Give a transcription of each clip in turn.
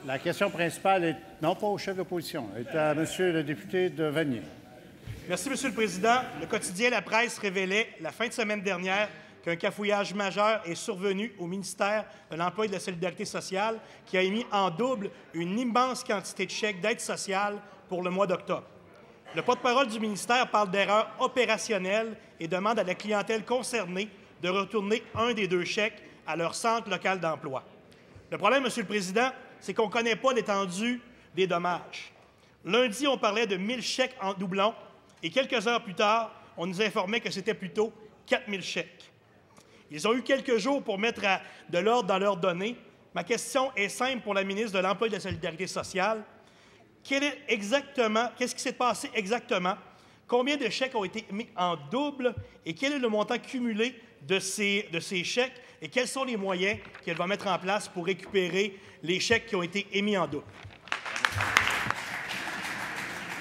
La question principale est non pas au chef d'opposition, est à Monsieur le député de Vanier. Merci, Monsieur le Président. Le quotidien La Presse révélait la fin de semaine dernière qu'un cafouillage majeur est survenu au ministère de l'Emploi et de la Solidarité sociale qui a émis en double une immense quantité de chèques d'aide sociale pour le mois d'octobre. Le porte-parole du ministère parle d'erreurs opérationnelles et demande à la clientèle concernée de retourner un des deux chèques à leur centre local d'emploi. Le problème, Monsieur le Président, c'est qu'on ne connaît pas l'étendue des dommages. Lundi, on parlait de 1 000 chèques en doublon et quelques heures plus tard, on nous informait que c'était plutôt 4 000 chèques. Ils ont eu quelques jours pour mettre de l'ordre dans leurs données. Ma question est simple pour la ministre de l'Emploi et de la Solidarité sociale. Qu'est-ce qui s'est passé exactement? Combien de chèques ont été mis en double et quel est le montant cumulé de ces chèques et quels sont les moyens qu'elle va mettre en place pour récupérer les chèques qui ont été émis en double?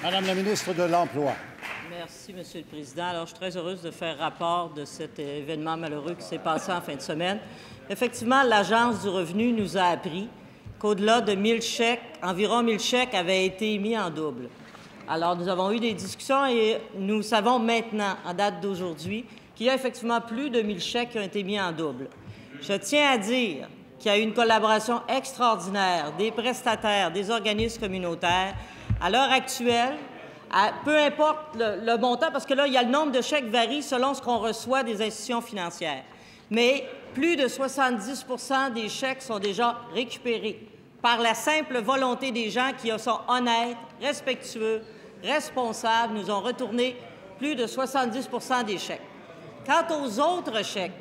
Madame la ministre de l'Emploi. Merci, Monsieur le Président. Alors, je suis très heureuse de faire rapport de cet événement malheureux qui s'est passé en fin de semaine. Effectivement, l'Agence du revenu nous a appris qu'au-delà de 1 000 chèques, environ 1 000 chèques avaient été émis en double. Alors, nous avons eu des discussions et nous savons maintenant, en date d'aujourd'hui, qu'il y a effectivement plus de 1 000 chèques qui ont été mis en double. Je tiens à dire qu'il y a eu une collaboration extraordinaire des prestataires, des organismes communautaires. À l'heure actuelle, peu importe le montant, parce que là, il y a le nombre de chèques varie selon ce qu'on reçoit des institutions financières. Mais plus de 70 % des chèques sont déjà récupérés par la simple volonté des gens qui sont honnêtes, respectueux, responsables. Nous ont retourné plus de 70 % des chèques. Quant aux autres chèques,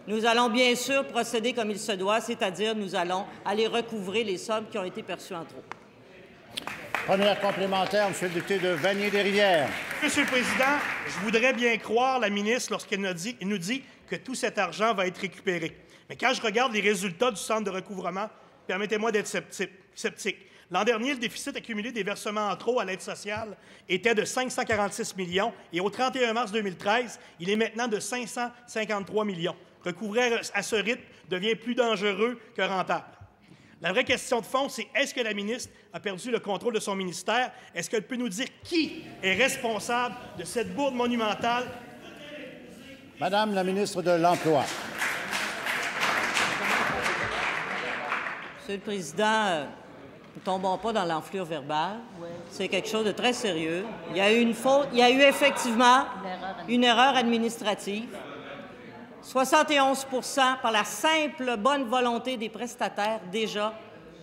nous allons bien sûr procéder comme il se doit, c'est-à-dire nous allons aller recouvrer les sommes qui ont été perçues en trop. Première complémentaire, Monsieur le député de Vanier-des-Rivières. Monsieur le Président, je voudrais bien croire la ministre lorsqu'elle nous dit que tout cet argent va être récupéré. Mais quand je regarde les résultats du centre de recouvrement, permettez-moi d'être sceptique. L'an dernier, le déficit accumulé des versements en trop à l'aide sociale était de 546 millions et au 31 mars 2013, il est maintenant de 553 millions. Recouvrer à ce rythme devient plus dangereux que rentable. La vraie question de fond, c'est est-ce que la ministre a perdu le contrôle de son ministère? Est-ce qu'elle peut nous dire qui est responsable de cette bourde monumentale? Madame la ministre de l'Emploi. Monsieur le Président, ne tombons pas dans l'enflure verbale. C'est quelque chose de très sérieux. Il y a eu une faute. Il y a eu effectivement une erreur administrative. 71 % par la simple bonne volonté des prestataires, déjà.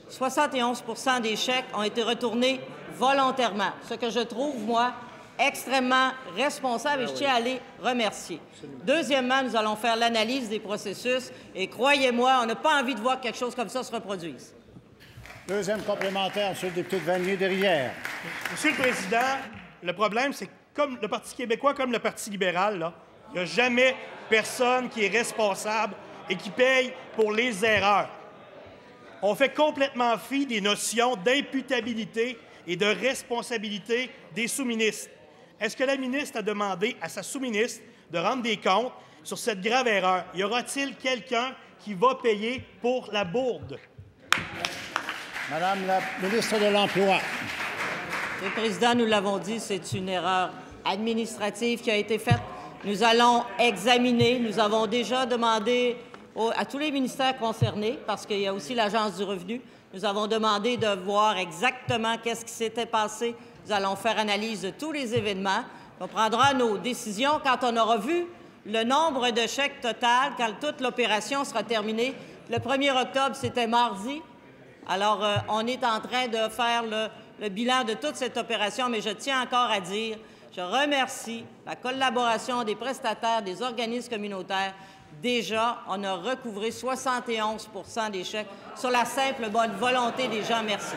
71 % des chèques ont été retournés volontairement, ce que je trouve, moi, extrêmement responsable et je tiens à les remercier. Deuxièmement, nous allons faire l'analyse des processus et croyez-moi, on n'a pas envie de voir que quelque chose comme ça se reproduise. Deuxième complémentaire, Monsieur le député de Vanier-des-Rivières. Monsieur le Président, le problème, c'est que comme le Parti québécois, comme le Parti libéral, là, il n'y a jamais personne qui est responsable et qui paye pour les erreurs. On fait complètement fi des notions d'imputabilité et de responsabilité des sous-ministres. Est-ce que la ministre a demandé à sa sous-ministre de rendre des comptes sur cette grave erreur? Y aura-t-il quelqu'un qui va payer pour la bourde? Madame la ministre de l'Emploi. Monsieur le Président, nous l'avons dit, c'est une erreur administrative qui a été faite. Nous allons examiner. Nous avons déjà demandé à tous les ministères concernés, parce qu'il y a aussi l'Agence du revenu, nous avons demandé de voir exactement qu'est-ce qui s'était passé. Nous allons faire analyse de tous les événements. On prendra nos décisions quand on aura vu le nombre de chèques total, quand toute l'opération sera terminée. Le 1er octobre, c'était mardi. Alors, on est en train de faire le bilan de toute cette opération, mais je tiens encore à dire, je remercie la collaboration des prestataires, des organismes communautaires. Déjà, on a recouvré 71 % des chèques sur la simple bonne volonté des gens. Merci.